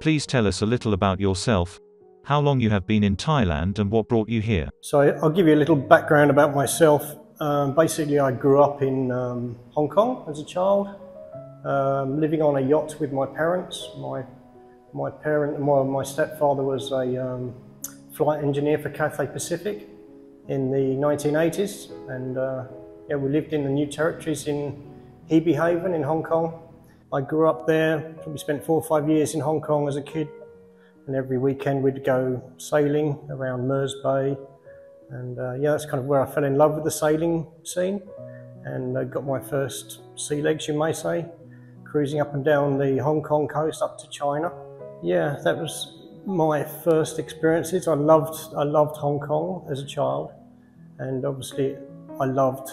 Please tell us a little about yourself, how long you have been in Thailand and what brought you here. So I'll give you a little background about myself. Basically, I grew up in Hong Kong as a child, living on a yacht with my parents. My stepfather was a flight engineer for Cathay Pacific in the 1980s, and yeah, we lived in the New Territories in Hebe Haven in Hong Kong. I grew up there, probably spent 4 or 5 years in Hong Kong as a kid, and every weekend we'd go sailing around Mears Bay. And yeah, that's kind of where I fell in love with the sailing scene, and I got my first sea legs, you may say, cruising up and down the Hong Kong coast up to China. Yeah, that was my first experiences. I loved Hong Kong as a child, and obviously I loved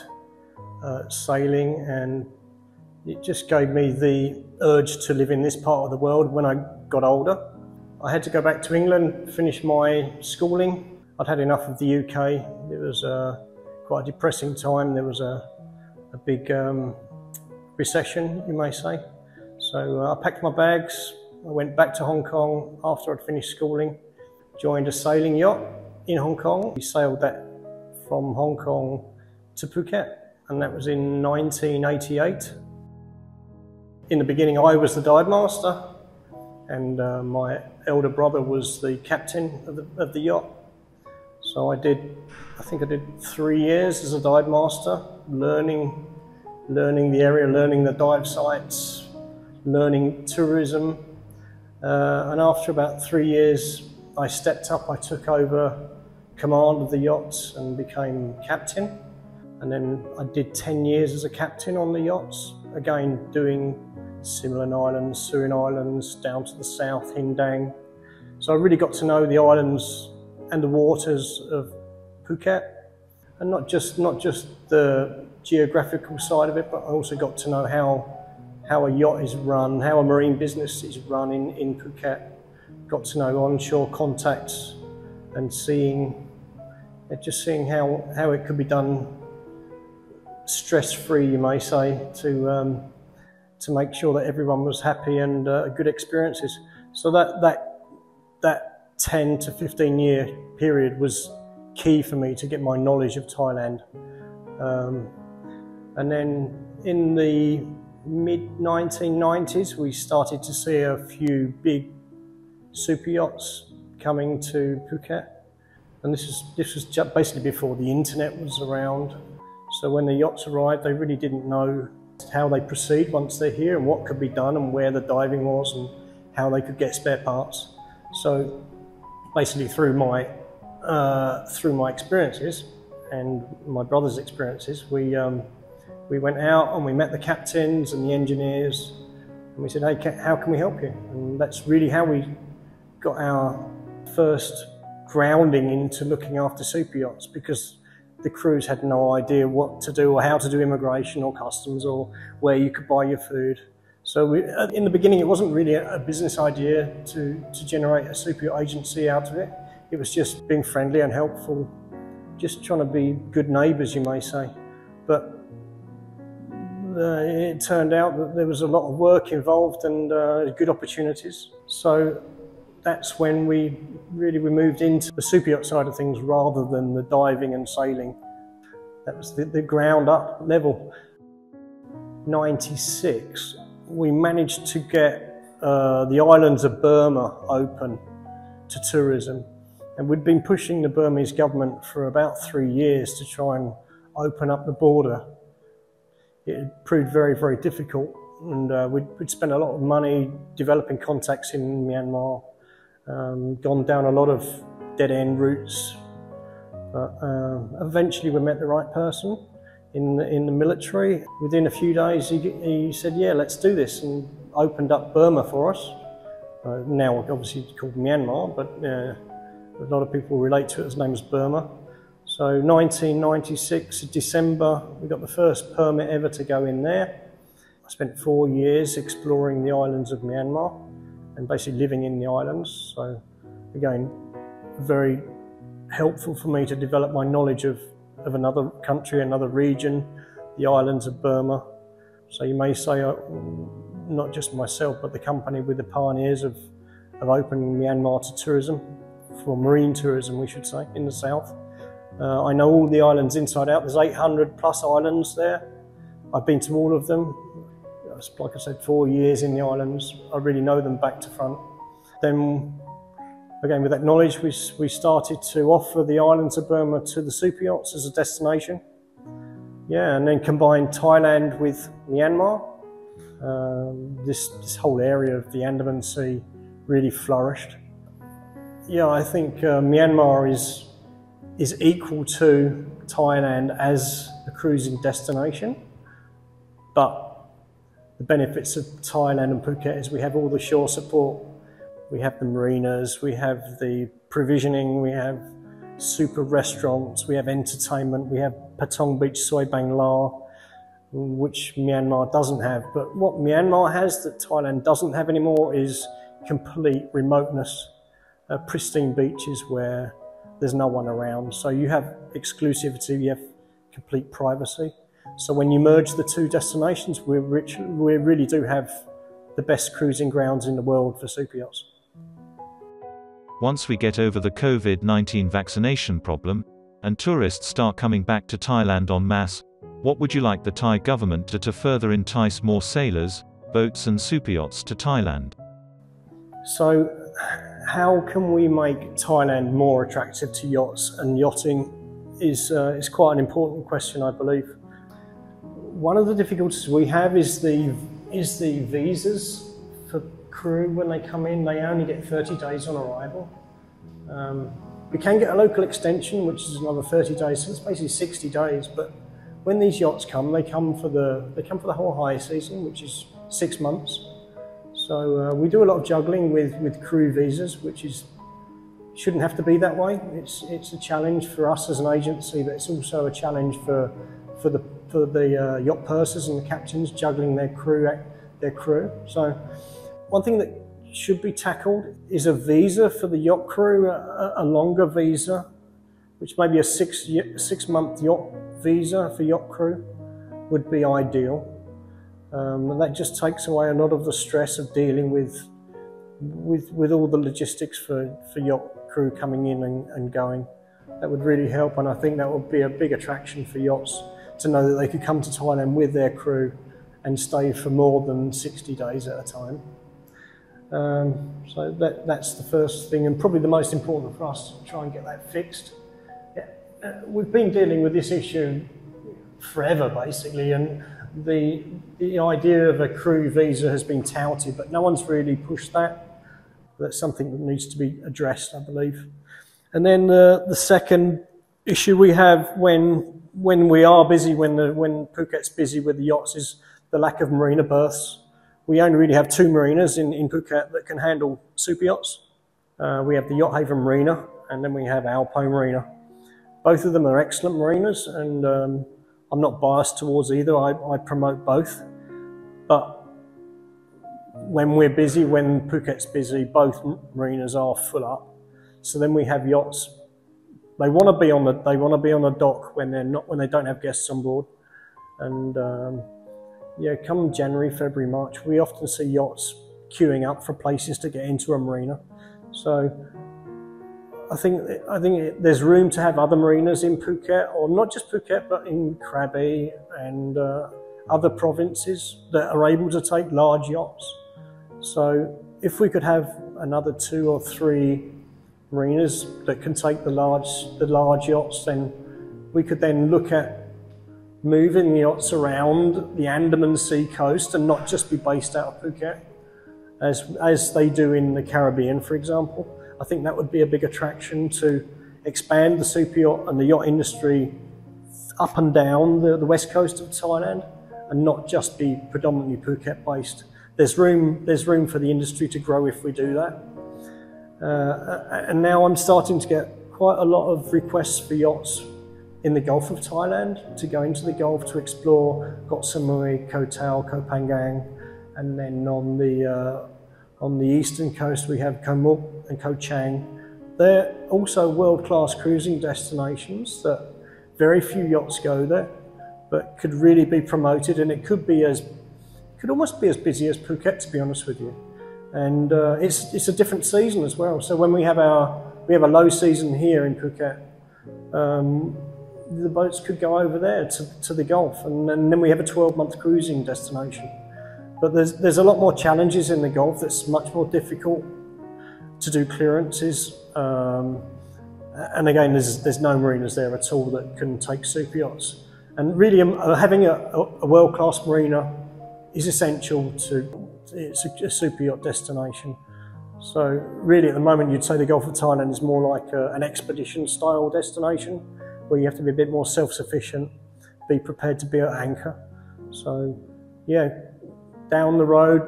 sailing, and it just gave me the urge to live in this part of the world when I got older. I had to go back to England, finish my schooling. I'd had enough of the UK. It was quite a depressing time. There was a big recession, you may say. So I packed my bags. I went back to Hong Kong after I'd finished schooling, joined a sailing yacht in Hong Kong. We sailed that from Hong Kong to Phuket, and that was in 1988. In the beginning, I was the dive master, and my elder brother was the captain of the yacht. So I think I did 3 years as a dive master, learning the area, learning the dive sites, learning tourism. And after about 3 years, I stepped up. I took over command of the yachts and became captain. And then I did 10 years as a captain on the yachts, again doing Simlin Islands, Surin Islands, down to the south, Hindang. So I really got to know the islands and the waters of Phuket, and not just the geographical side of it, but I also got to know how a yacht is run, how a marine business is run in Phuket. Got to know onshore contacts and just seeing how it could be done stress-free, you may say, to make sure that everyone was happy and good experiences. So that 10 to 15 year period was key for me to get my knowledge of Thailand. And then in the mid-1990s, we started to see a few big super yachts coming to Phuket. And this was just basically before the internet was around. So when the yachts arrived, they really didn't know how they proceed once they're here and what could be done and where the diving was and how they could get spare parts. So basically through my experiences and my brother's experiences, we went out and we met the captains and the engineers, and we said, hey, how can we help you? And that's really how we got our first grounding into looking after super yachts, because the crews had no idea what to do or how to do immigration or customs or where you could buy your food. So in the beginning, it wasn't really a business idea to generate a super yacht agency out of it. It was just being friendly and helpful, just trying to be good neighbours, you may say. But it turned out that there was a lot of work involved and good opportunities. So that's when we moved into the super yacht side of things rather than the diving and sailing. That was the ground up level. 96, we managed to get the islands of Burma open to tourism. And we'd been pushing the Burmese government for about 3 years to try and open up the border. It proved very, very difficult, and we'd spent a lot of money developing contacts in Myanmar, gone down a lot of dead-end routes, but eventually we met the right person in the military. Within a few days he said, yeah, let's do this, and opened up Burma for us. Now obviously it's called Myanmar, but a lot of people relate to it as the name is Burma. So 1996, December, we got the first permit ever to go in there. I spent 4 years exploring the islands of Myanmar and basically living in the islands. So again, very helpful for me to develop my knowledge of another country, another region, the islands of Burma. So you may say, not just myself, but the company, with the pioneers of of opening Myanmar to tourism, for marine tourism we should say, in the south. I know all the islands inside out. There's 800 plus islands there. I've been to all of them. Like I said, 4 years in the islands. I really know them back to front. Then, again, with that knowledge, we started to offer the islands of Burma to the Superyachts as a destination. Yeah, and then combine Thailand with Myanmar. This whole area of the Andaman Sea really flourished. Yeah, I think Myanmar is equal to Thailand as a cruising destination, but the benefits of Thailand and Phuket is we have all the shore support, we have the marinas, we have the provisioning, we have super restaurants, we have entertainment, we have Patong Beach, Soi Bang La, which Myanmar doesn't have. But what Myanmar has that Thailand doesn't have anymore is complete remoteness, pristine beaches where there's no one around. So you have exclusivity, you have complete privacy. So when you merge the two destinations, we really do have the best cruising grounds in the world for superyachts. Once we get over the COVID-19 vaccination problem, and tourists start coming back to Thailand en masse, what would you like the Thai government to do to further entice more sailors, boats and superyachts to Thailand? So how can we make Thailand more attractive to yachts and yachting is quite an important question, I believe. One of the difficulties we have is the visas for crew when they come in. They only get 30 days on arrival. We can get a local extension, which is another 30 days, so it's basically 60 days. But when these yachts come, they come for the whole high season, which is 6 months. So we do a lot of juggling with crew visas, which shouldn't have to be that way. It's a challenge for us as an agency, but it's also a challenge for the yacht pursers and the captains juggling their crew. So one thing that should be tackled is a visa for the yacht crew, a longer visa, which may be a six-month yacht visa for yacht crew would be ideal. And that just takes away a lot of the stress of dealing with all the logistics for yacht crew coming in and going. That would really help, and I think that would be a big attraction for yachts to know that they could come to Thailand with their crew and stay for more than 60 days at a time. So that's the first thing, and probably the most important for us to try and get that fixed. Yeah, we've been dealing with this issue forever, basically, and the idea of a crew visa has been touted, but no one's really pushed that. That's something that needs to be addressed, I believe. And then the second issue we have when we are busy, when Phuket's busy with the yachts, is the lack of marina berths. We only really have 2 marinas in Phuket that can handle super yachts. We have the Yacht Haven Marina, and then we have Alpo Marina. Both of them are excellent marinas, and I'm not biased towards either. I promote both. But when we're busy, when Phuket's busy, both marinas are full up. So then we have yachts. They want to be on the dock when they don't have guests on board. And yeah, come January, February, March, we often see yachts queuing up for places to get into a marina. So I think there's room to have other marinas in Phuket, or not just Phuket, but in Krabi and other provinces that are able to take large yachts. So if we could have another 2 or 3 marinas that can take the large yachts, then we could then look at moving the yachts around the Andaman Sea coast and not just be based out of Phuket, as they do in the Caribbean, for example. I think that would be a big attraction to expand the super yacht and the yacht industry up and down the west coast of Thailand, and not just be predominantly Phuket based. There's room for the industry to grow if we do that. And now I'm starting to get quite a lot of requests for yachts in the Gulf of Thailand, to go into the Gulf to explore Koh Samui, Koh Tao, Koh Phangan, and then on the eastern coast we have Koh Muk and Koh Chang. They're also world-class cruising destinations that very few yachts go there, but could really be promoted, and it could almost be as busy as Phuket, to be honest with you. and it's a different season as well. So when we have a low season here in Phuket, the boats could go over there to the Gulf, and then we have a 12-month cruising destination. But there's a lot more challenges in the Gulf. That's much more difficult to do clearances. And again, there's no marinas there at all that can take super yachts. And really, having a world-class marina is essential to a super yacht destination. So really, at the moment, you'd say the Gulf of Thailand is more like an expedition-style destination, where you have to be a bit more self-sufficient, be prepared to be at anchor. So yeah, down the road,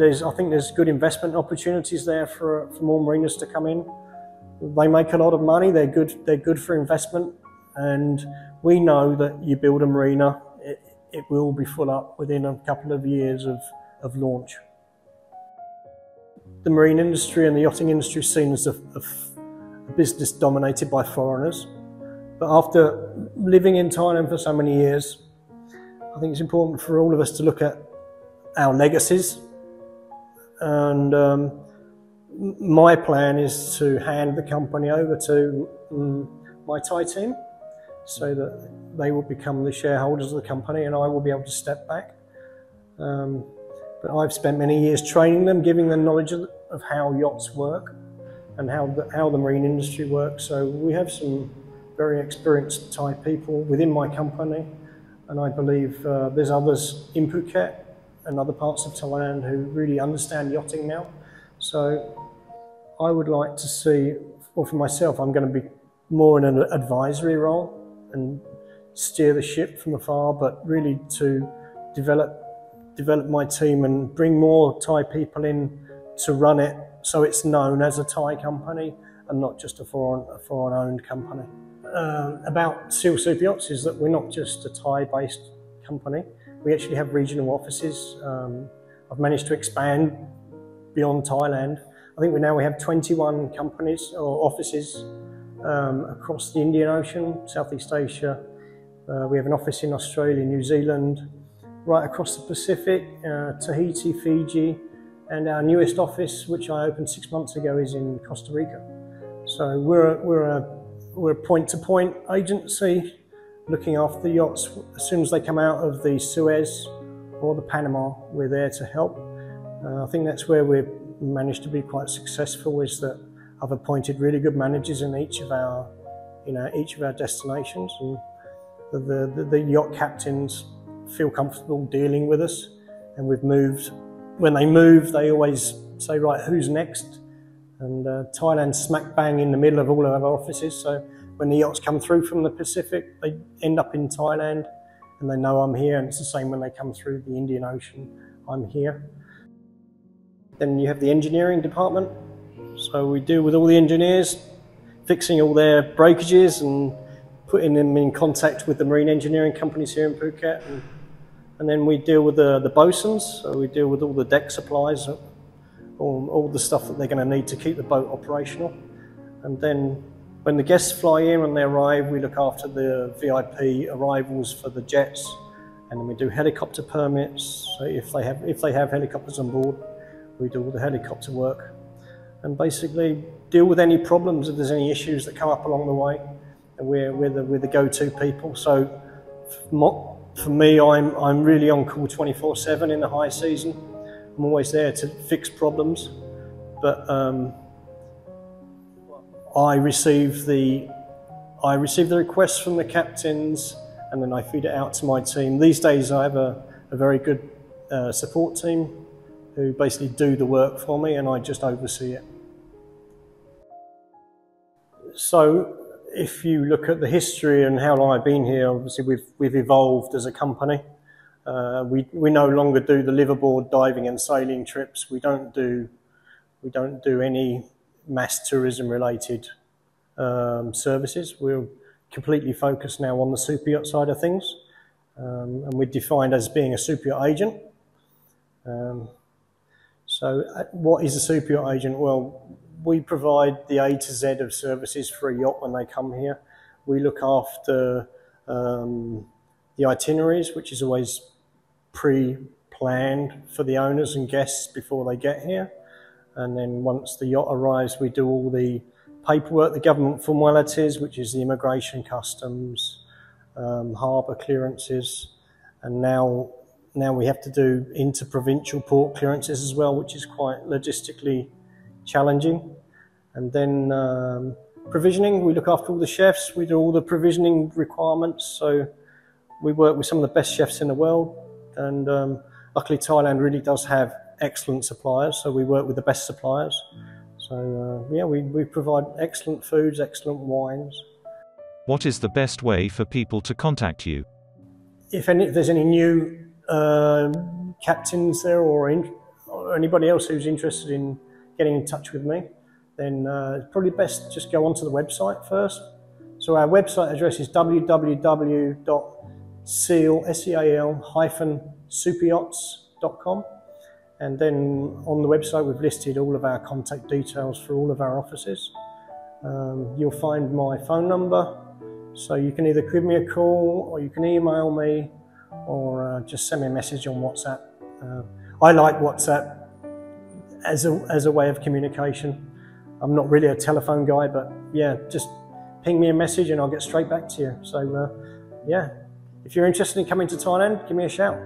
I think there's good investment opportunities there for more marinas to come in. They make a lot of money. They're good for investment, and we know that you build a marina, it will be full up within a couple of years of launch. The marine industry and the yachting industry is seen as a business dominated by foreigners. But after living in Thailand for so many years, I think it's important for all of us to look at our legacies. And my plan is to hand the company over to my Thai team, so that they will become the shareholders of the company and I will be able to step back. But I've spent many years training them, giving them knowledge of how yachts work and how the marine industry works. So we have some very experienced Thai people within my company, and I believe there's others in Phuket and other parts of Thailand who really understand yachting now. So I would like to see, well, for myself, I'm going to be more in an advisory role and steer the ship from afar, but really to develop my team and bring more Thai people in to run it, so it's known as a Thai company and not just a foreign-owned company. About Seal Superyachts is that we're not just a Thai-based company. We actually have regional offices. I've managed to expand beyond Thailand. I think we have 21 companies or offices across the Indian Ocean, Southeast Asia. We have an office in Australia, New Zealand, right across the Pacific, Tahiti, Fiji, and our newest office, which I opened 6 months ago, is in Costa Rica. So we're a point-to-point agency looking after the yachts. As soon as they come out of the Suez or the Panama, we're there to help. I think that's where we've managed to be quite successful, is that I've appointed really good managers in each of our destinations, and the yacht captains feel comfortable dealing with us. And we've moved. When they move, they always say, right, who's next? And Thailand's smack bang in the middle of all of our offices. So when the yachts come through from the Pacific, they end up in Thailand, and they know I'm here. And it's the same when they come through the Indian Ocean, I'm here. Then you have the engineering department. So we deal with all the engineers, fixing all their breakages and putting them in contact with the marine engineering companies here in Phuket. And then we deal with the bosuns, so we deal with all the deck supplies, all the stuff that they're going to need to keep the boat operational. And then when the guests fly in, when they arrive, we look after the VIP arrivals for the jets, and then we do helicopter permits. So if they have helicopters on board, we do all the helicopter work, and basically deal with any problems if there's any issues that come up along the way. And we're the go-to people. So for me, I'm really on call 24/7 in the high season. I'm always there to fix problems. But I receive the requests from the captains, and then I feed it out to my team. These days, I have a very good support team who basically do the work for me, and I just oversee it. So if you look at the history and how long I've been here, obviously we've evolved as a company. We no longer do the liverboard diving and sailing trips. We don't do any mass tourism related services. We're completely focused now on the super yacht side of things, and we're defined as being a super yacht agent. So what is a super yacht agent? Well, we provide the A to Z of services for a yacht when they come here. We look after the itineraries, which is always pre-planned for the owners and guests before they get here. And then once the yacht arrives, we do all the paperwork, the government formalities, which is the immigration, customs, harbour clearances, and now we have to do inter-provincial port clearances as well, which is quite logistically challenging. And then provisioning, we look after all the chefs, we do all the provisioning requirements, so we work with some of the best chefs in the world, and luckily Thailand really does have excellent suppliers, so we work with the best suppliers. So yeah, we provide excellent foods, excellent wines. What is the best way for people to contact you? If there's any new captains there or anybody else who's interested in getting in touch with me, then it's probably best just go onto the website first. So our website address is www.seal-superyachts.com, and then on the website we've listed all of our contact details for all of our offices. You'll find my phone number, so you can either give me a call or you can email me, or just send me a message on WhatsApp. I like WhatsApp as a way of communication. I'm not really a telephone guy, but yeah, just ping me a message and I'll get straight back to you. So yeah, if you're interested in coming to Thailand, give me a shout.